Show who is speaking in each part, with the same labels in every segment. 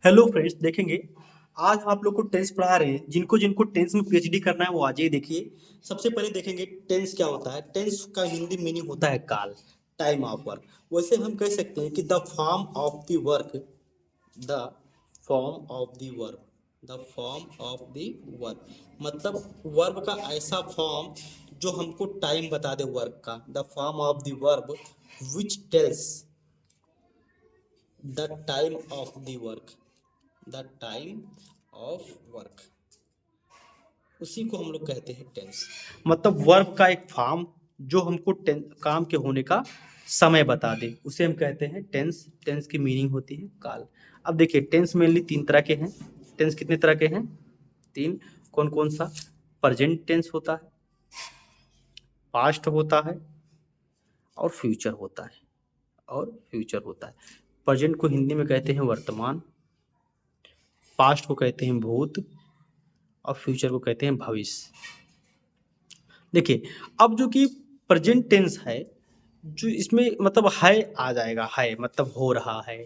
Speaker 1: Hello friends, देखेंगे आज हम आप लोग को टेंस पढ़ा रहे हैं। जिनको जिनको टेंस में पीएचडी करना है वो आ जाइए। देखिए, सबसे पहले देखेंगे टेंस क्या होता है। टेंस का हिंदी मीनिंग होता है काल, टाइम ऑफ वर्क। वैसे हम कह सकते हैं कि the form of the work, the form of the work, the form of the work मतलब वर्ब का ऐसा फॉर्म जो हमको टाइम बता दे वर्क का। The form of the verb which tells the time of the work, the time of work, उसी को हम लोग कहते हैं टेंस। मतलब वर्ब का एक फॉर्म जो हमको काम के होने का समय बता दे, उसे हम कहते हैं टेंस। टेंस की मीनिंग होती है काल। अब देखिए, टेंस मेनली तीन तरह के हैं। टेंस कितने तरह के हैं? तीन। कौन कौन सा? प्रेजेंट टेंस होता है, पास्ट होता है और फ्यूचर होता है। प्रेजेंट को हिंदी में कहते हैं वर्तमान, पास्ट को कहते हैं भूत और फ्यूचर को कहते हैं भविष्य। देखिए, अब जो कि प्रेजेंट टेंस है, जो इसमें मतलब है आ जाएगा। है मतलब हो रहा है,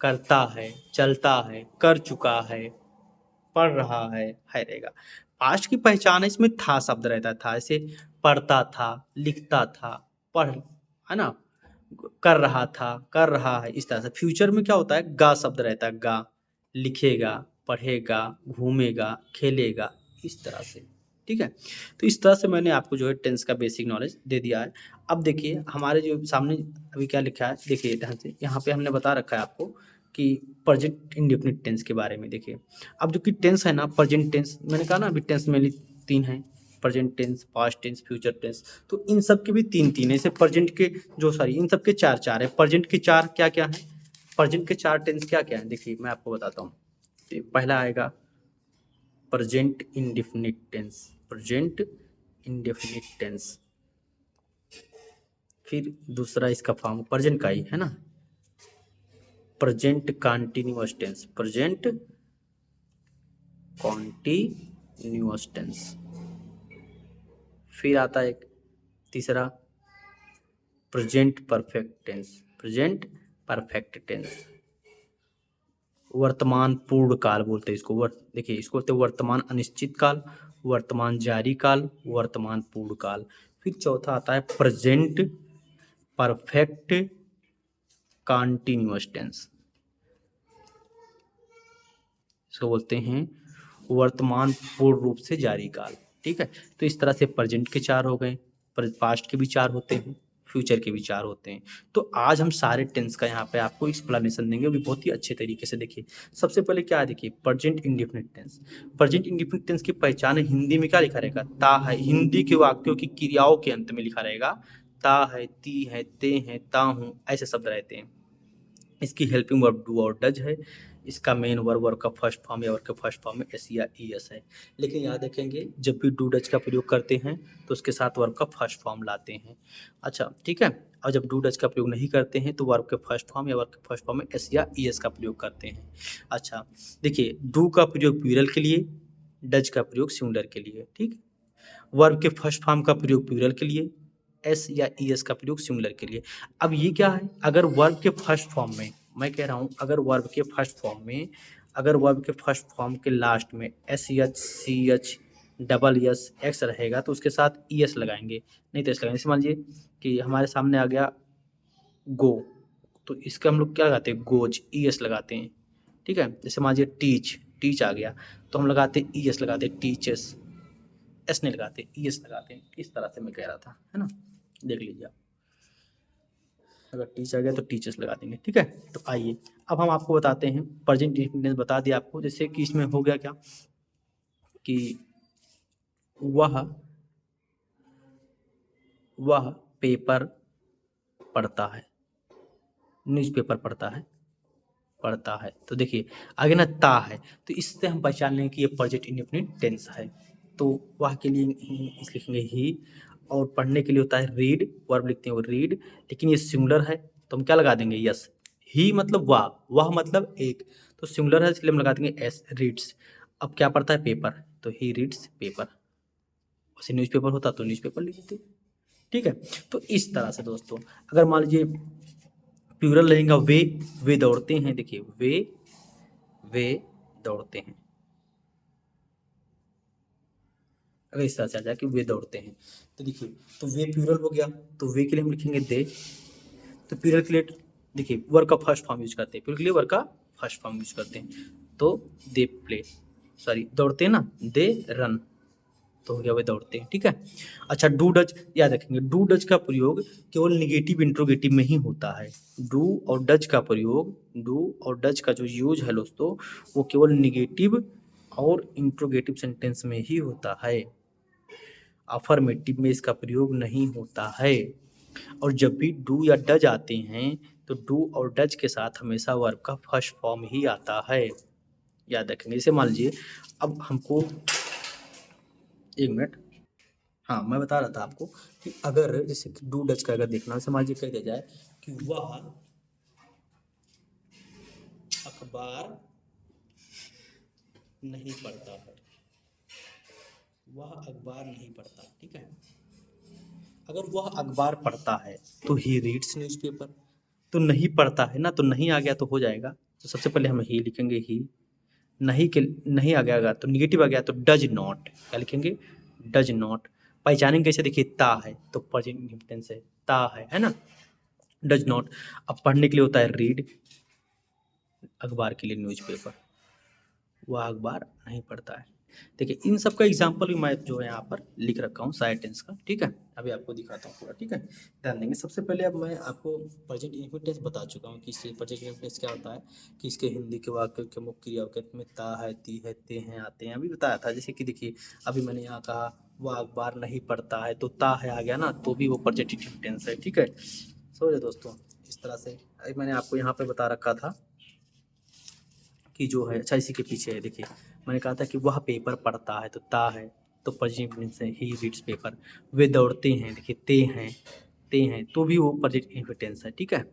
Speaker 1: करता है, चलता है, कर चुका है, पढ़ रहा है रहेगा। पास्ट की पहचान है, इसमें था शब्द रहता था। ऐसे पढ़ता था, लिखता था, पढ़, है ना, कर रहा था, कर रहा है, इस तरह से। फ्यूचर में क्या होता है? गा शब्द रहता है। गा, लिखेगा, पढ़ेगा, घूमेगा, खेलेगा, इस तरह से। ठीक है, तो इस तरह से मैंने आपको जो है टेंस का बेसिक नॉलेज दे दिया है। अब देखिए हमारे जो सामने अभी क्या लिखा है, देखिए ध्यान से। यहाँ पे हमने बता रखा है आपको कि प्रेजेंट इंडेफिनिट टेंस के बारे में। देखिए, अब जो कि टेंस है ना, प्रेजेंट टेंस मैंने कहा ना, अभी टेंस में तीन है: present tense, past tense, future tense. तो इन सब के भी तीन तीन है। जैसे प्रेजेंट के जो सॉरी इन सब के चार चार है। प्रेजेंट के चार क्या क्या है? प्रेजेंट के चार टेंस क्या क्या है? देखिए मैं आपको बताता हूँ। पहला आएगा present indefinite tense, present indefinite tense. फिर दूसरा इसका फॉर्म प्रेजेंट का ही है ना, present continuous tense, present continuous tense. फिर आता है एक तीसरा present perfect tense, present perfect tense. वर्तमान पूर्ण काल बोलते हैं इसको। देखिए, इसको बोलते हैं वर्तमान अनिश्चित काल, वर्तमान जारी काल, वर्तमान पूर्ण काल। फिर चौथा आता है प्रेजेंट परफेक्ट कॉन्टिन्यूअस टेंस, इसको बोलते हैं वर्तमान पूर्ण रूप से जारी काल। ठीक है, तो इस तरह से प्रेजेंट के चार हो गए, पास्ट के भी चार होते हैं, फ्यूचर के भी चार होते हैं। तो आज हम सारे टेंस का यहाँ पे आपको एक्सप्लेनेशन देंगे, वो भी बहुत ही अच्छे तरीके से। देखिए, सबसे पहले क्या है, देखिए present indefinite tense. Present indefinite tense की पहचान है, हिंदी में क्या लिखा रहेगा? ता है। हिंदी के वाक्यों की क्रियाओं के अंत में लिखा रहेगा ता है, ती है, ते है, ता हूँ, ऐसे शब्द रहते हैं। इसकी हेल्पिंग वर्ब डू और डज है। इसका मेन वर्ब का फर्स्ट फॉर्म या वर्ब का फर्स्ट फॉर्म में एस या ई एस है। लेकिन याद रखेंगे, जब भी डू डज का प्रयोग करते हैं तो उसके साथ वर्ब का फर्स्ट फॉर्म लाते हैं। अच्छा, ठीक है। और जब डू डज का प्रयोग नहीं करते हैं तो वर्ब के फर्स्ट फॉर्म या वर्ब के फर्स्ट फॉर्म में एस या ई एस का प्रयोग करते हैं। अच्छा, देखिए, डू का प्रयोग प्लूरल के लिए, डज का प्रयोग सिंगुलर के लिए। ठीक, वर्ब के फर्स्ट फॉर्म का प्रयोग प्लूरल के लिए, एस या ई एस का प्रयोग सिंगुलर के लिए। अब ये क्या है, अगर वर्ब के फर्स्ट फॉर्म में, मैं कह रहा हूँ अगर वर्ब के फर्स्ट फॉर्म में, अगर वर्ब के फर्स्ट फॉर्म के लास्ट में S H, C H, double S, X रहेगा तो उसके साथ ई एस लगाएंगे, नहीं तो एस लगाएंगे। जैसे मान लीजिए कि हमारे सामने आ गया गो, तो इसका हम लोग क्या लगाते हैं? गोज, ई एस लगाते हैं। ठीक है, जैसे मान लीजिए टीच, टीच आ गया तो हम लगाते हैं ई एस, लगाते हैं टीचेस, एस नहीं लगाते, ई एस लगाते हैं। इस तरह से मैं कह रहा था, है ना, देख लीजिए आप। अगर टीच आ गया तो टीचर्स लगा देंगे। ठीक है, तो आइए अब हम आपको बताते हैं प्रेजेंट इंडेफिनिट बता दिया आपको। जैसे कि इसमें हो गया क्या कि वह वह पेपर पढ़ता है, न्यूज़पेपर पढ़ता है। तो देखिए आगे ना ता है, तो इससे हम पहचान लेंगे कि ये प्रेजेंट इंडेफिनिट टेंस है। तो वह के लिए इस लिखेंगे ही, और पढ़ने के लिए होता है रीड, वर्ब लिखते हैं वो रीड, लेकिन ये सिंगुलर है तो हम क्या लगा देंगे? यस। ही मतलब वाह, वाह मतलब एक, तो सिंगुलर है इसलिए हम लगा देंगे एस, रीड्स। अब क्या पढ़ता है? पेपर, तो ही रीड्स पेपर। वैसे न्यूज़पेपर होता तो न्यूज़पेपर लिख देते। ठीक है, तो इस तरह से दोस्तों, अगर मान लीजिए प्लूरल रहेगा वे दौड़ते हैं, देखिए वे वे दौड़ते हैं। अगर इस तरह से आ जाए कि वे दौड़ते हैं, तो देखिए, तो वे प्लूरल हो गया, तो वे के लिए हम लिखेंगे दे। तो प्लूरल के लिए देखिए वर्ब का फर्स्ट फॉर्म यूज करते हैं, प्लूरल के लिए वर्ब का फर्स्ट फॉर्म यूज करते हैं। तो दे प्ले, सॉरी दौड़ते हैं ना, दे रन, तो हो गया वे दौड़ते हैं, ठीक है। अच्छा, डू डज याद रखेंगे, डू डज का प्रयोग केवल निगेटिव इंट्रोगेटिव में ही होता है। डू और डज का प्रयोग, डू और डज का जो यूज है दोस्तों, वो केवल निगेटिव और इंट्रोगेटिव सेंटेंस में ही होता है, अफर्मेटिव में इसका प्रयोग नहीं होता है। और जब भी डू या डज आते हैं तो डू और डज के साथ हमेशा वर्ब का फर्स्ट फॉर्म ही आता है, याद रखेंगे। जैसे मान लीजिए अब हमको, एक मिनट, हाँ मैं बता रहा था आपको कि अगर जैसे कि डू डच का अगर देखना, जैसे मान लीजिए कह दिया जाए कि वह अखबार नहीं पढ़ता है, वह अखबार नहीं पढ़ता, ठीक है। अगर वह अखबार पढ़ता है तो ही रीड्स न्यूज़पेपर, तो नहीं पढ़ता है ना, तो नहीं आ गया तो हो जाएगा, तो सबसे पहले हम ही लिखेंगे ही, नहीं के नहीं आ गया तो निगेटिव आ गया तो डज नॉट, क्या लिखेंगे, डज नॉट। पहचानेंगे कैसे, देखिए ता है तो प्रेजेंट टेंस है, ता है ना, डज नॉट। अब पढ़ने के लिए होता है रीड, अखबार के लिए न्यूज़पेपर, वह अखबार नहीं पढ़ता है। देखिए इन सब का एग्जाम्पल भी मैं जो है यहाँ पर लिख रखा हूँ साइड टेंस का, ठीक है। अभी आपको दिखाता हूँ पूरा, ठीक है, ध्यान देंगे। सबसे पहले अब मैं आपको प्रेजेंट इंडेफिनिट टेंस बता चुका हूँ कि इससे प्रेजेंट इंडेफिनिट टेंस क्या होता है, कि इसके हिंदी के वाक्य के मुख्य क्रिया वाक्य में ता है, ती है, ते हैं आते हैं, अभी बताया था। जैसे कि देखिए अभी मैंने यहाँ कहा वह अखबार नहीं पढ़ता है, तो ता है आ गया ना, तो भी वो प्रेजेंट टेंस है, ठीक है। समझे दोस्तों, इस तरह से अभी मैंने आपको यहाँ पे बता रखा था कि जो है, अच्छा इसी के पीछे है, देखिए मैंने कहा था कि वह पेपर पढ़ता है, तो ता है, तो प्रेजेंट टेंस है, ही रीड्स पेपर। वे दौड़ते हैं, देखिए ते हैं, तो भी वो प्रेजेंट टेंस है, ठीक है।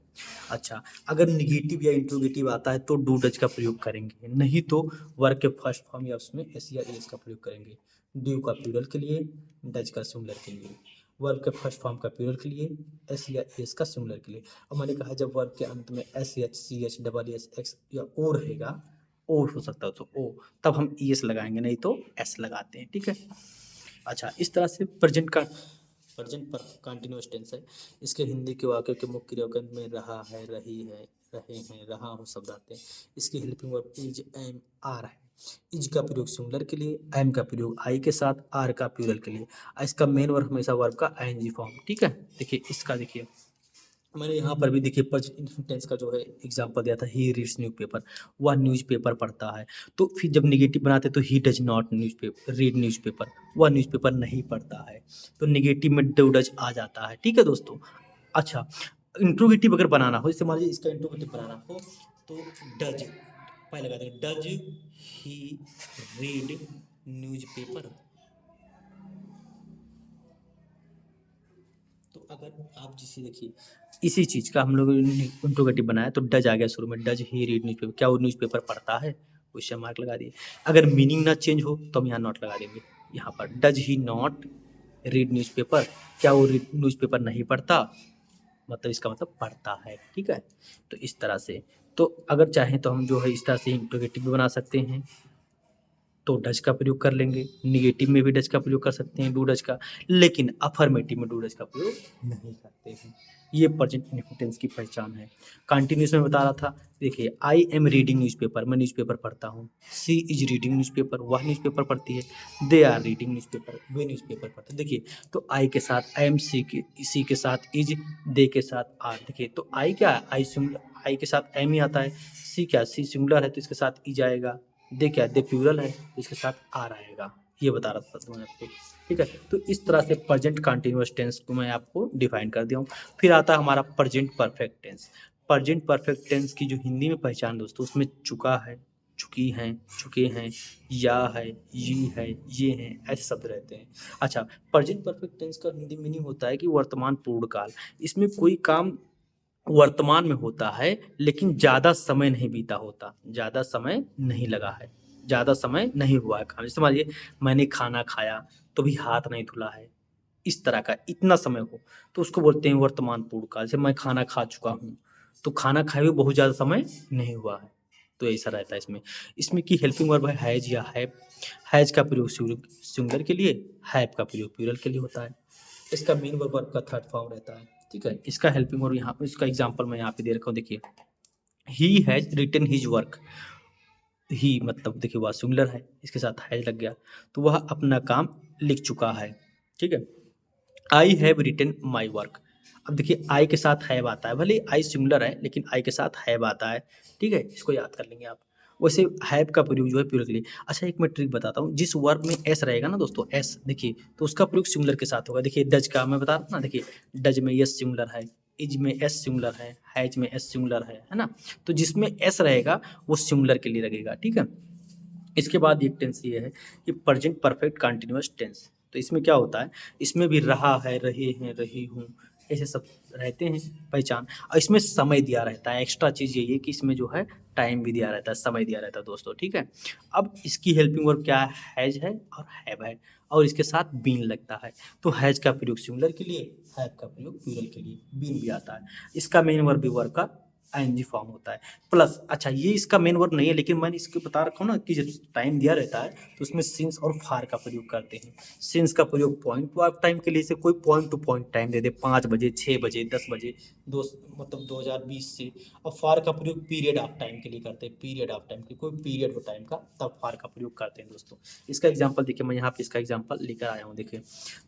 Speaker 1: अच्छा, अगर निगेटिव या इंट्रोगेटिव आता है तो डू डज का प्रयोग करेंगे, नहीं तो वर्ब के फर्स्ट फॉर्म या उसमें एस या एस का प्रयोग करेंगे। ड्यू का प्लूरल के लिए, डज का सिंगुलर के लिए, वर्ब के फर्स्ट फॉर्म का प्लूरल के लिए, एस या एस का सिंगुलर के लिए। और मैंने कहा जब वर्ब के अंत में S H C H double S X या ओ रहेगा, ओ हो सकता है तो ओ, तब हम ई एस लगाएंगे, नहीं तो एस लगाते हैं, ठीक है। अच्छा, इस तरह से प्रेजेंट पर कंटिन्यूअस टेंस है। इसके हिंदी के वाक्य के मुख्य क्रियावाक्य में रहा है, रही है, रहे हैं, रहा हो शब्द आते हैं। इसकी helping verb is, am, are है। इज का प्रयोग सिंगुलर के लिए, एम का प्रयोग आई के साथ, आर का प्लूरल के लिए। इसका मेन वर्ब हमेशा वर्ब का आईएनजी फॉर्म, ठीक है। देखिए इसका देखिए मैंने यहाँ पर भी देखिए प्रेजेंट टेंस का जो है एग्जांपल दिया था, ही रीड्स न्यूज़पेपर, वह न्यूज़पेपर पढ़ता है। तो फिर जब निगेटिव बनाते तो he does not newspaper read newspaper, वह न्यूज़पेपर नहीं पढ़ता है, तो निगेटिव में डू डज आ जाता है, ठीक है दोस्तों। अच्छा, इंट्रोगेटिव अगर बनाना हो, जैसे मान लीजिए इसका इंट्रोगेटिव बनाना हो तो डज पहले लगा देंगे, डज ही रीड न्यूज़पेपर। तो अगर आप जिसे देखिए इसी चीज़ का हम लोग इंट्रोगेटिव बनाया तो डज आ गया शुरू में, डज ही रीड न्यूज़पेपर, क्या वो न्यूज़पेपर पढ़ता है, क्वेश्चन मार्क लगा दिए। अगर मीनिंग ना चेंज हो तो हम यहाँ नॉट लगा देंगे, यहाँ पर does he not read newspaper, क्या वो न्यूज़पेपर नहीं पढ़ता, मतलब इसका मतलब पढ़ता है, ठीक है। तो इस तरह से, तो अगर चाहें तो हम जो है इस तरह से इंट्रोगेटिव भी बना सकते हैं, तो डज का प्रयोग कर लेंगे, निगेटिव में भी डज का प्रयोग कर सकते हैं, डू डज का, लेकिन अफर्मेटिव में डू डज का प्रयोग नहीं करते हैं। ये प्रेजेंट टेंस की पहचान है। कंटिन्यूस में बता रहा था, देखिए आई एम रीडिंग न्यूज़पेपर, मैं न्यूज़पेपर पढ़ता हूँ। सी इज रीडिंग न्यूज़पेपर, वह न्यूज़पेपर पढ़ती है। दे आर रीडिंग न्यूज़पेपर, वे न्यूज़पेपर पढ़ते हैं। देखिए तो आई के साथ एम, सी के साथ इज, दे के साथ आर। देखिए तो आई क्या है, आई के साथ एम ही आता है। सी क्या, सी सिंगुलर है तो इसके साथ इज आएगा। दे क्या, दे प्लूरल है तो इसके साथ आर आएगा। ये बता रहा था मैं आपको, ठीक है। तो इस तरह से प्रेजेंट कंटिन्यूअस टेंस को मैं आपको डिफाइन कर दिया हूँ। फिर आता है हमारा present perfect tense. Present perfect tense की जो हिंदी में पहचान दोस्तों, उसमें चुका है, चुकी हैं, चुके हैं, या है, ये हैं, ऐसे शब्द रहते हैं। अच्छा, प्रेजेंट परफेक्ट टेंस का हिंदी मीनिंग होता है कि वर्तमान पूर्ण काल। इसमें कोई काम वर्तमान में होता है लेकिन ज़्यादा समय नहीं बीता होता, ज़्यादा समय नहीं लगा है, ज़्यादा समय नहीं हुआ है खाने। जैसे मान लीजिए मैंने खाना खाया तो भी हाथ नहीं धुला है, इस तरह का इतना समय हो तो उसको बोलते हैं वर्तमान पूर्ण काल। जैसे मैं खाना खा चुका हूँ, तो खाना खाए हुए बहुत ज़्यादा समय नहीं हुआ है, तो ऐसा रहता है इसमें। इसमें की हेल्पिंग वर्ब है हैज या हैव। हैज का प्रयोग सिंगुलर के लिए, हैव का प्रयोग प्लूरल के लिए होता है। इसका मेन वर्ब का थर्ड फॉर्म रहता है, ठीक है। इसका हेल्पिंग वर्ब यहाँ पे, इसका एग्जांपल मैं यहाँ पे दे रखा हूँ, देखिए he has written his work. He मतलब देखिए वह सिंगुलर है, इसके साथ हैज लग गया, तो वह अपना काम लिख चुका है, ठीक है। I have written my work. अब देखिए आई के साथ हैव आता है, भले आई सिंगुलर है लेकिन आई के साथ हैव आता है, ठीक है, इसको याद कर लेंगे आप। वैसे हैव का प्रयोग जो है प्लूरल के लिए। अच्छा एक मैं ट्रिक बताता हूँ, जिस वर्ब में एस रहेगा ना दोस्तों, एस देखिए, तो उसका प्रयोग सिंगुलर के साथ होगा। देखिए डज का मैं बता रहा हूँ ना, देखिए डज में एस सिंगुलर है, इज में एस सिंगुलर हैज में एस सिंगुलर है ना। तो जिसमें एस रहेगा वो सिंगुलर के लिए लगेगा, ठीक है। इसके बाद एक टेंस ये है कि प्रेजेंट परफेक्ट कंटिन्यूअस टेंस। तो इसमें क्या होता है, इसमें भी रहा है, रहे हैं, रही हूँ, ऐसे सब रहते हैं पहचान। और इसमें समय दिया रहता है, एक्स्ट्रा चीज़ यही है कि इसमें जो है टाइम भी दिया रहता है, समय दिया रहता है दोस्तों, ठीक है। अब इसकी हेल्पिंग वर्ब क्या है, हैज है और हैव है, और इसके साथ बीन लगता है। तो हैज का प्रयोग सिंगुलर के लिए, हैव का प्रयोग प्लूरल के लिए, बीन भी आता है। इसका मेन वर्ब भी वर्ब का आईएनजी फॉर्म होता है प्लस। अच्छा ये इसका मेन वर्ब नहीं है, लेकिन मैंने इसको बता रखा हूँ ना कि जब टाइम दिया रहता है तो उसमें सिंस और फार का प्रयोग करते हैं। सिंस का प्रयोग पॉइंट टू ऑफ टाइम के लिए, से कोई पॉइंट टू पॉइंट टाइम दे दे, 5 बजे, 6 बजे, 10 बजे, दो मतलब 2020 से। और फार का प्रयोग पीरियड ऑफ टाइम के लिए करते हैं, पीरियड ऑफ टाइम के, कोई पीरियड हो टाइम का, तब फार का प्रयोग करते हैं दोस्तों। इसका एग्जाम्पल देखिए, मैं यहाँ पे इसका एग्जाम्पल लेकर आया हूँ, देखिए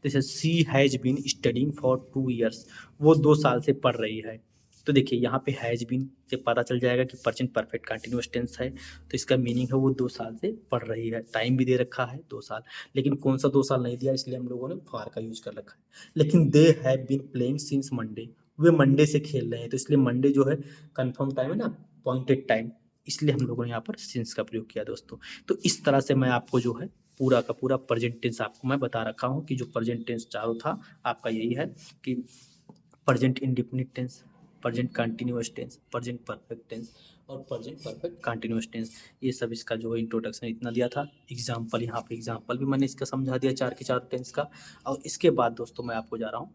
Speaker 1: जैसे she has been studying for 2 years, वो 2 साल से पढ़ रही है। तो देखिए यहाँ पे हैज बीन से पता चल जाएगा कि प्रेजेंट परफेक्ट कंटिन्यूअस टेंस है, तो इसका मीनिंग है वो 2 साल से पढ़ रही है। टाइम भी दे रखा है 2 साल, लेकिन कौन सा 2 साल नहीं दिया, इसलिए हम लोगों ने फार का यूज कर रखा है। लेकिन they have been playing since Monday, वे मंडे से खेल रहे हैं, तो इसलिए मंडे जो है कंफर्म टाइम है ना, पॉइंटेड टाइम, इसलिए हम लोगों ने यहाँ पर सिंस का प्रयोग किया दोस्तों। तो इस तरह से मैं आपको जो है पूरा का पूरा प्रेजेंट टेंस आपको मैं बता रखा हूँ कि जो प्रेजेंट टेंस चारों था आपका यही है कि present indefinite tense, present continuous tense, present perfect tense और प्रेजेंट परफेक्ट कंटिन्यूअस टेंस। ये सब इसका जो है इंट्रोडक्शन इतना दिया था। एग्जाम्पल यहाँ पे एग्जाम्पल भी मैंने इसका समझा दिया 4 के 4 टेंस का। और इसके बाद दोस्तों मैं आपको जा रहा हूँ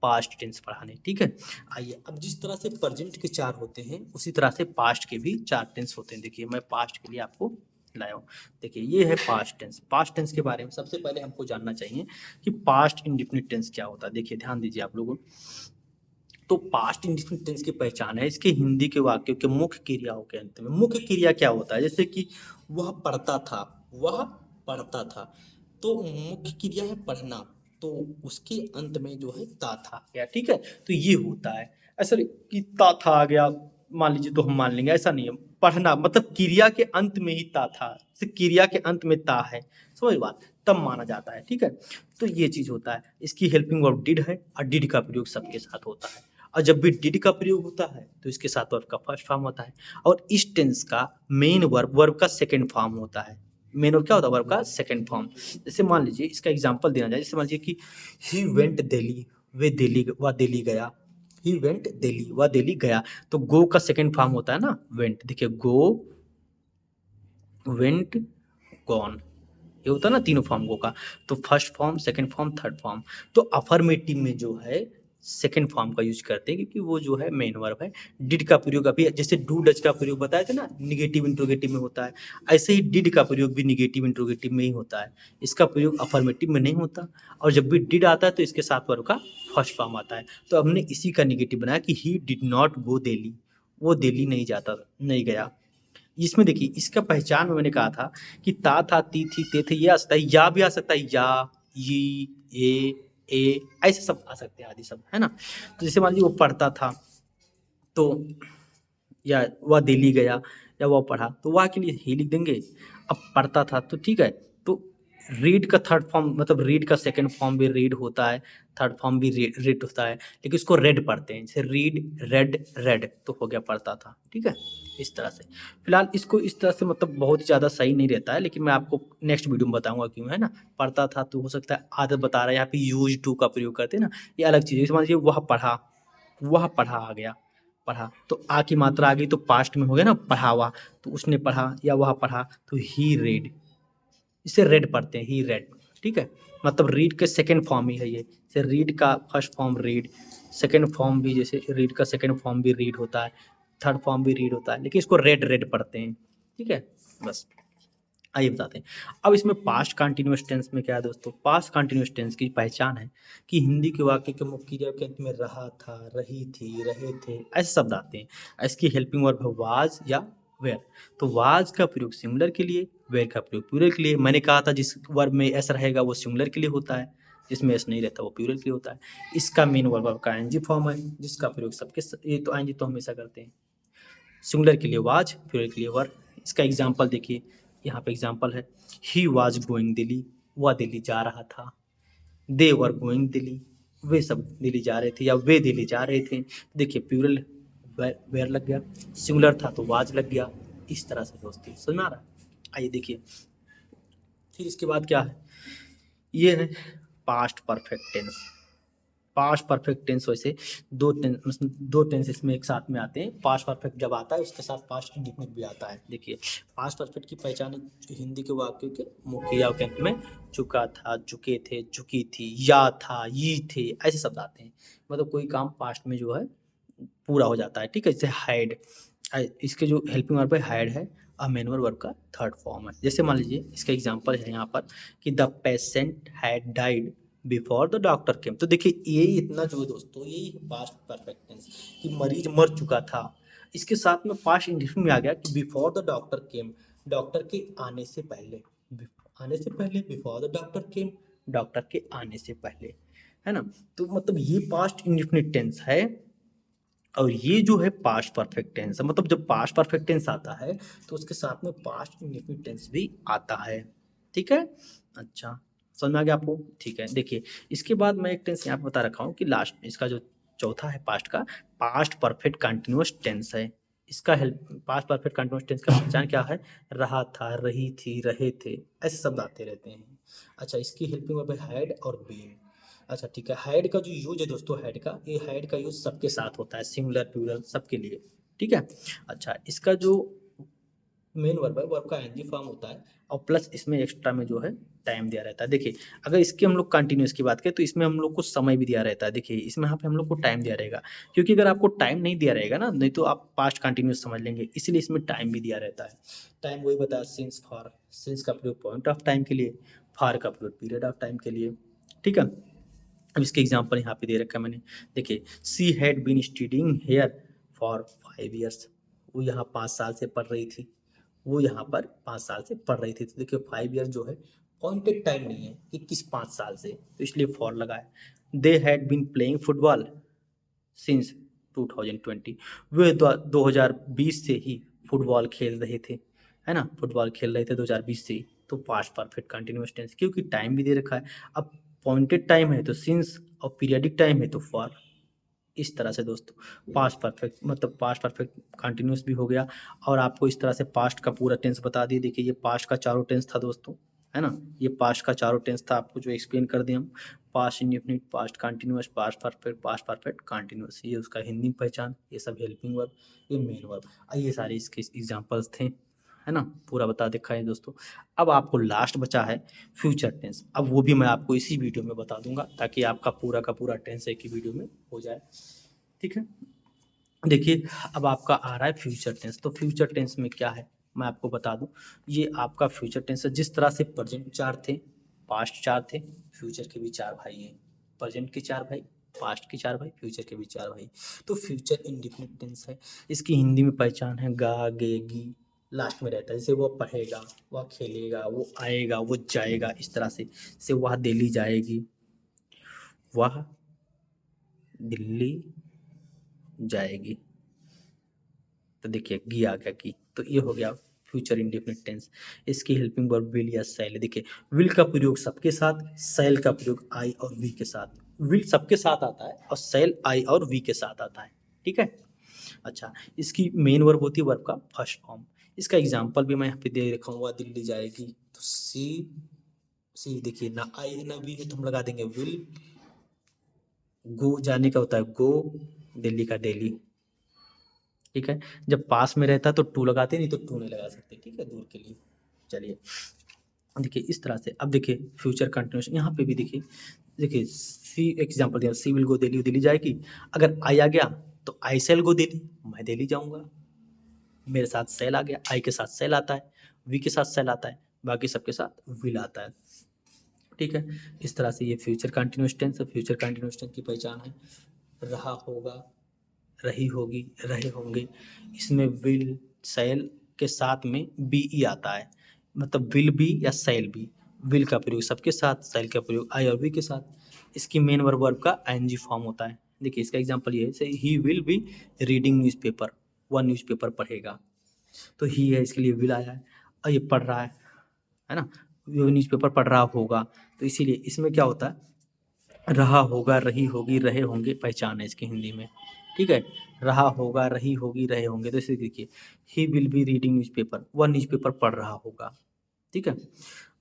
Speaker 1: पास्ट टेंस पढ़ाने, ठीक है। आइए, अब जिस तरह से प्रेजेंट के 4 होते हैं उसी तरह से पास्ट के भी 4 टेंस होते हैं। देखिए मैं पास्ट के लिए आपको लाया हूँ। देखिए ये है पास्ट टेंस। पास्ट टेंस के बारे में सबसे पहले हमको जानना चाहिए कि पास्ट इंडेफिनिट टेंस क्या होता है। देखिए ध्यान दीजिए आप लोगों, तो पास्ट इंडेफिनिट टेंस की पहचान है इसके हिंदी के वाक्यों के मुख्य क्रियाओं के अंत में। मुख्य क्रिया क्या होता है, जैसे कि वह पढ़ता था, वह पढ़ता था, तो मुख्य क्रिया है पढ़ना, तो उसके अंत में जो है ता था गया, ठीक है। तो ये होता है, ऐसा नहीं कि ता था आ गया मान लीजिए तो हम मान लेंगे, ऐसा नहीं है। पढ़ना मतलब क्रिया के अंत में ही ता था, क्रिया के अंत में ता है, समझ बात, तब माना जाता है, ठीक है। तो ये चीज होता है। इसकी हेल्पिंग वर्ब डिड है, और डिड का प्रयोग सबके साथ होता है। और जब भी डिड का प्रयोग होता है तो इसके साथ वर्ब का फर्स्ट फॉर्म होता है। और इस टेंस का मेन वर्ब वर्ब का सेकंड फॉर्म होता है। मेन वर्ब क्या होता है, वर्ब का सेकंड फॉर्म। जैसे मान लीजिए इसका एग्जांपल देना जाए, जैसे मान लीजिए कि ही वेंट दिल्ली, वे दिल्ली, वह दिल्ली गया। ही वेंट दिल्ली, वह दिल्ली गया, तो गो का सेकंड फॉर्म होता है ना वेंट। देखिए गो, वेंट, गॉन, ये होता है ना तीनों फॉर्म गो का। तो first form, second form, third form. तो अफर्मेटिव में जो है सेकंड फॉर्म का यूज करते हैं, क्योंकि वो जो है मेन वर्ब है। डिड का प्रयोग अभी जैसे डू डज का प्रयोग बताया था ना, निगेटिव इंट्रोगेटिव में होता है, ऐसे ही डिड का प्रयोग भी निगेटिव इंट्रोगेटिव में ही होता है। इसका प्रयोग अफर्मेटिव में नहीं होता। और जब भी डिड आता है तो इसके साथ वर्ब का फर्स्ट फॉर्म आता है। तो हमने इसी का निगेटिव बनाया कि he did not go Delhi, वो दिल्ली नहीं जाता, नहीं गया। इसमें देखिए इसका पहचान में मैंने कहा था कि ता था, ती थी, ते थे, ये आ सकता है, या भी आ सकता है, या, ये, ए, ऐसे सब आ सकते हैं आदि सब, है ना। तो जैसे मान लीजिए वो पढ़ता था, तो या वह दिल्ली गया, या वह पढ़ा, तो वह के लिए ही लिख देंगे। अब पढ़ता था तो ठीक है, तो रीड का थर्ड फॉर्म, मतलब रीड का सेकंड फॉर्म भी रीड होता है, थर्ड फॉर्म भी रीड होता है, लेकिन इसको रेड पढ़ते हैं, जैसे रीड, रेड, रेड, तो हो गया पढ़ता था, ठीक है। इस तरह से फिलहाल इसको इस तरह से मतलब बहुत ही ज़्यादा सही नहीं रहता है, लेकिन मैं आपको नेक्स्ट वीडियो में बताऊंगा क्यों, है ना। पढ़ता था तो हो सकता है आदत बता रहा है, यहाँ पे यूज टू का प्रयोग करते हैं ना, ये अलग चीज़ है। समझ लीजिए वह पढ़ा, वह पढ़ा आ गया, पढ़ा तो आ की मात्रा आ गई तो पास्ट में हो गया ना, पढ़ा हुआ, तो उसने पढ़ा या वह पढ़ा, तो ही रेड, इसे रेड पढ़ते हैं, ही रेड, ठीक है। मतलब रीड के सेकंड फॉर्म ही है ये, जैसे रीड का first form read, second form भी, जैसे रीड का सेकंड फॉर्म भी रीड होता है, थर्ड फॉर्म भी रीड होता है, लेकिन इसको रेड रेड पढ़ते हैं, ठीक है, बस आइए बताते हैं। अब इसमें पास्ट कंटिन्यूअस टेंस में क्या है दोस्तों, पास्ट कंटिन्यूअस टेंस की पहचान है कि हिंदी के वाक्य के मुख्य क्रिया के अंत में रहा था, रही थी, रहे थे, ऐसे शब्द आते हैं। इसकी हेल्पिंग वर्ब है वाज या वेयर। तो वाज का प्रयोग सिंगुलर के लिए, वेयर का प्रयोग प्लूरल के लिए। मैंने कहा था जिस वर्ब में एस रहेगा वो सिंगुलर के लिए होता है, जिसमें एस नहीं रहता वो प्लूरल के लिए होता है। इसका मेन वर्ब का एनजी फॉर्म है, जिसका प्रयोग ये तो एनजी तो हमेशा करते हैं। सिंगुलर के लिए वाज, प्लूरल के लिए वर। इसका एग्जाम्पल देखिए, यहाँ पे एग्जाम्पल है, ही वाज गोइंग दिल्ली, वह दिल्ली जा रहा था। दे वर गोइंग दिल्ली, वे सब दिल्ली जा रहे थे या वे दिल्ली जा रहे थे। देखिए प्लूरल वेयर लग गया, सिंगुलर था तो वाज लग गया। इस तरह से दोस्तों समझ में आ रहा है। आइए देखिए, फिर इसके बाद क्या है, ये है past perfect tense. Past perfect tense वैसे दो टेंस इसमें एक साथ में आते हैं। पास्ट परफेक्ट जब आता है उसके साथ पास्ट इंडिफिनिट भी आता है। देखिए पास्ट परफेक्ट की पहचान है हिंदी के वाक्यों के मुख्य या वाक्यांश में चुका था, चुके थे, चुकी थी, या था, ये थे, ऐसे शब्द आते हैं। मतलब कोई काम पास्ट में जो है पूरा हो जाता है। ठीक है, जैसे हाइड, इसके जो हेल्पिंग वर्ब है हाइड है, और मैनुअल वर्ब का थर्ड फॉर्म है। जैसे मान लीजिए इसका एग्जांपल है यहाँ पर कि the patient had died before the doctor केम। तो देखिए यही इतना जो है दोस्तों, यही पास्ट परफेक्ट टेंस कि मरीज मर चुका था। इसके साथ में पास्ट इंडिफिनिट में आ गया कि before the doctor came, doctor के आने से पहले, आने से पहले, before the doctor came, doctor के आने से पहले, है ना। तो मतलब ये पास्ट इंडिफिनिट टेंस है, और ये जो है पास्ट परफेक्ट टेंस है। मतलब जब पास्ट परफेक्ट टेंस आता है तो उसके साथ में पास्ट इंडेफिनिट टेंस भी आता है। ठीक है, अच्छा समझ में आ गया आपको। ठीक है, देखिए इसके बाद मैं एक टेंस यहाँ पे बता रखा हूँ कि लास्ट इसका जो चौथा है पास्ट का, पास्ट परफेक्ट कंटिन्यूअस टेंस है। इसका help, past perfect continuous tense का पहचान क्या है, रहा था, रही थी, रहे थे, ऐसे शब्द आते रहते हैं। अच्छा, इसकी हेल्पिंग वर्ब है हैड और बीन। अच्छा ठीक है, हाइड का जो यूज है दोस्तों, हाइड का, ये हाइड का यूज सबके साथ होता है, सिंगुलर प्लूरल सबके लिए। ठीक है, अच्छा इसका जो मेन वर्ब है, वर्ब का एनजी फॉर्म होता है, और प्लस इसमें एक्स्ट्रा में जो है टाइम दिया रहता है। देखिए अगर इसके हम लोग कंटिन्यूस की बात करें तो इसमें हम लोग को समय भी दिया रहता है। देखिए इसमें यहाँ पे हम लोग को टाइम दिया रहेगा, क्योंकि अगर आपको टाइम नहीं दिया रहेगा ना, नहीं तो आप पास्ट कंटिन्यूस समझ लेंगे, इसलिए इसमें टाइम भी दिया रहता है। टाइम वही बताया, सिंस फॉर, सिंस का प्रयोग पॉइंट ऑफ टाइम के लिए, फॉर का प्रयोग पीरियड ऑफ टाइम के लिए। ठीक है, अब इसके एग्जाम्पल यहाँ पे दे रखा है मैंने। देखिए she had been studying here for 5 years, वो यहाँ 5 साल से पढ़ रही थी, वो यहाँ पर 5 साल से पढ़ रही थी। तो देखिए 5 years जो है पॉइंटेड टाइम नहीं है कि किस 5 साल से, तो इसलिए फॉर लगा है। They had been playing football since 2020, वे 2020 से ही फुटबॉल खेल रहे थे, है ना, फुटबॉल खेल रहे थे 2020 से ही। तो पास्ट परफेक्ट कंटिन्यूअस टेंस, क्योंकि टाइम भी दे रखा है। अब पॉइंटेड टाइम है तो सिंस, और पीरियडिक टाइम है तो फॉर। इस तरह से दोस्तों पास्ट परफेक्ट मतलब पास्ट परफेक्ट कंटिन्यूस भी हो गया, और आपको इस तरह से पास्ट का पूरा टेंस बता दिए। देखिए ये पास्ट का चारों टेंस था दोस्तों, है ना, ये पास्ट का चारों टेंस था, आपको जो एक्सप्लेन कर दिए हम। Past indefinite, past continuous, past perfect continuous, ये उसका हिंदी में पहचान, ये सब हेल्पिंग वर्ब, ये मेन वर्ब, ये सारे इसके एग्जाम्पल्स थे, है ना, पूरा बता देखा है दोस्तों। अब आपको लास्ट बचा है फ्यूचर टेंस। अब वो भी मैं आपको इसी वीडियो में बता दूंगा, ताकि आपका पूरा का पूरा टेंस एक ही वीडियो में हो जाए। ठीक है, देखिए अब आपका आ रहा है फ्यूचर टेंस। तो फ्यूचर टेंस में क्या है मैं आपको बता दूं, ये आपका फ्यूचर टेंस है। जिस तरह से प्रेजेंट 4 थे, पास्ट 4 थे, फ्यूचर के भी 4 भाई हैं। प्रेजेंट के 4 भाई, पास्ट के 4 भाई, फ्यूचर के भी 4 भाई। तो फ्यूचर इंडिफिनिट टेंस है। इसकी हिंदी में पहचान है गा, गे, गी, लास्ट में रहता है। जैसे वो पढ़ेगा, वह खेलेगा, वो आएगा, वो जाएगा, इस तरह से वह दिल्ली जाएगी, वह दिल्ली जाएगी। तो देखिए गी आ गया की, तो ये हो गया फ्यूचर इंडेफिनिट टेंस। इसकी हेल्पिंग वर्ब विल या सेल। देखिए विल का प्रयोग सबके साथ, सेल का प्रयोग आई और वी के साथ। विल सबके साथ आता है और सेल आई और वी के साथ आता है। ठीक है, अच्छा इसकी मेन वर्ब होती है वर्ब का फर्स्ट फॉर्म। इसका एग्जाम्पल भी मैं यहाँ पे दे रखा हूँ, दिल्ली जाएगी, तो सी देखिए ना आई है ना वी है, तो हम लगा देंगे विल। गो जाने का होता है गो, दिल्ली का दिल्ली। ठीक है, जब पास में रहता तो टू लगाते, नहीं तो टू नहीं लगा सकते। ठीक है, दूर के लिए। चलिए देखिए इस तरह से। अब देखिए फ्यूचर कंटिन्यूशन यहाँ पे भी देखिए, देखिए सी एग्जाम्पल दिया, सी विल गो दिल्ली, दिल्ली जाएगी। अगर आई आ गया तो आई सेल गो दिल्ली, मैं दिल्ली जाऊंगा। मेरे साथ सेल आ गया, आई के साथ सेल आता है, वी के साथ सेल आता है, बाकी सबके साथ विल आता है। ठीक है, इस तरह से ये फ्यूचर कंटिन्यूअस टेंस है। फ्यूचर कंटिन्यूअस टेंस की पहचान है, रहा होगा, रही होगी, रहे होंगे। इसमें विल सेल के साथ में बी ई आता है, मतलब विल बी या सेल बी। विल का प्रयोग सबके साथ, सेल का प्रयोग आई और वी के साथ। इसकी मेन वर्ब का आईएनजी फॉर्म होता है। देखिए इसका एग्जांपल ये है, ही विल बी रीडिंग न्यूज़पेपर, वह न्यूज़पेपर पढ़ेगा। तो ही है, इसके लिए विल आया है, और ये पढ़ रहा है ना, वो न्यूज़पेपर पढ़ रहा होगा। तो इसीलिए इसमें क्या होता है, रहा होगा, रही होगी, रहे होंगे पहचान है इसकी हिंदी में। ठीक है, रहा होगा, रही होगी, रहे होंगे। तो इसे देखिए, he will be reading newspaper, वह न्यूज़पेपर पढ़ रहा होगा। ठीक है,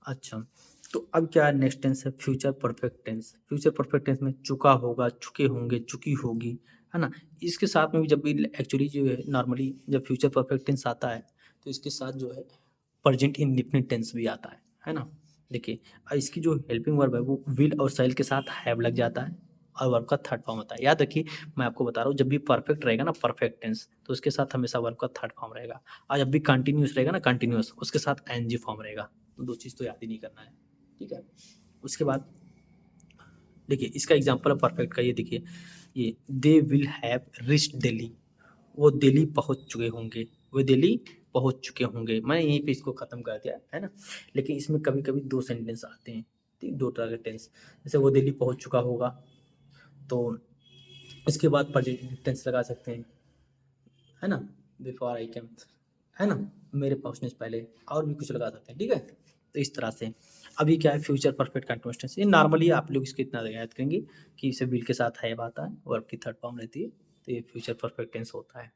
Speaker 1: अच्छा, तो अब क्या नेक्स्ट टेंस है, future perfect tense. Future perfect tense में चुका होगा, चुके होंगे, चुकी होगी, है ना। इसके साथ में भी जब भी एक्चुअली जो है नॉर्मली जब फ्यूचर परफेक्ट टेंस आता है तो इसके साथ जो है प्रेजेंट इंडेफिनिट टेंस भी आता है ना। देखिए इसकी जो हेल्पिंग वर्ब है वो विल और सेल के साथ हैव लग जाता है और वर्ब का थर्ड फॉर्म होता है। याद रखिए, मैं आपको बता रहा हूँ, जब भी परफेक्ट रहेगा ना परफेक्ट टेंस, तो उसके साथ हमेशा वर्ब का थर्ड फॉर्म रहेगा, और जब भी कंटिन्यूस रहेगा ना कंटिन्यूस, उसके साथ एनजी फॉर्म रहेगा। तो दो चीज़ तो याद ही नहीं करना है। ठीक है, उसके बाद देखिए इसका एग्जाम्पल है परफेक्ट का, ये देखिए, ये they will have reached Delhi, वो दिल्ली पहुंच चुके होंगे, वो दिल्ली पहुंच चुके होंगे। मैंने यहीं पे इसको खत्म कर दिया है ना। लेकिन इसमें कभी कभी दो सेंटेंस आते हैं, दो तरह के टेंस, जैसे वो दिल्ली पहुंच चुका होगा, तो इसके बाद प्रेजेंट टेंस लगा सकते हैं, है ना, बिफोर आई कैम, है ना, मेरे पहुंचने से पहले, और भी कुछ लगा सकते हैं। ठीक है, तो इस तरह से अभी क्या है, फ्यूचर परफेक्ट कंटिन्यूअस टेंस, ये नॉर्मली आप लोग इसको इतना याद करेंगे कि इसे विल के साथ हैव आता है, वर्ब की थर्ड फॉर्म रहती है, तो ये फ्यूचर परफेक्ट टेंस होता है।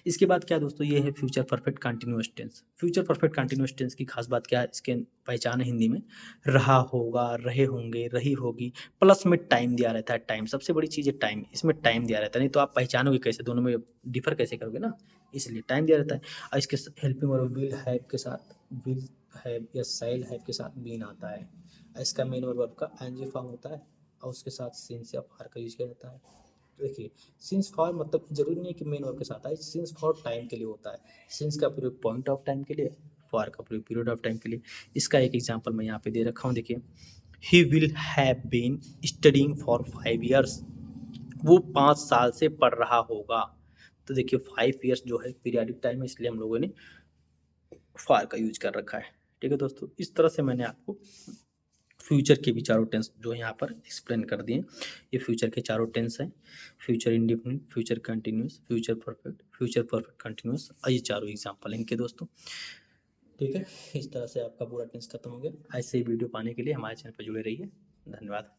Speaker 1: इसके बाद क्या दोस्तों, ये है future perfect continuous tense. Future perfect continuous tense की खास बात क्या है, इसके पहचान है हिंदी में, रहा होगा, रहे होंगे, रही होगी, प्लस में टाइम दिया रहता है। टाइम सबसे बड़ी चीज़ है, टाइम, इसमें टाइम दिया रहता है, नहीं तो आप पहचानोगे कैसे, दोनों में डिफर कैसे करोगे ना, इसलिए टाइम दिया रहता है। और इसके हेल्पिंग और विल हैव के साथ, विल हैव या साइल हैव के साथ बीन आता है। इसका मेन वर्ब का एनजी फॉर्म होता है, और उसके साथ सिंस या फार का यूज किया जाता है। देखिए सिंस फॉर मतलब जरूरी नहीं कि मेन वर्ब के साथ आए, सिंस फॉर टाइम के लिए होता है। सिंस का प्रयोग पॉइंट ऑफ टाइम के लिए, फॉर का प्रयोग पीरियड ऑफ टाइम के लिए। इसका एक एग्जांपल मैं यहाँ पे दे रखा हूँ, देखिए, he will have been studying for 5 years, वो 5 साल से पढ़ रहा होगा। तो देखिए 5 years जो है पीरियडिक टाइम है, इसलिए हम लोगों ने फॉर का यूज कर रखा है। ठीक है दोस्तों, इस तरह से मैंने आपको फ्यूचर के भी चारों टेंस जो यहाँ पर एक्सप्लेन कर दिए। ये फ्यूचर के चारों टेंस हैं, future indefinite, future continuous, future perfect continuous, और ये चारों एग्जांपल हैं इनके दोस्तों। ठीक है, इस तरह से आपका पूरा टेंस खत्म हो गया। ऐसे ही वीडियो पाने के लिए हमारे चैनल पर जुड़े रहिए। धन्यवाद।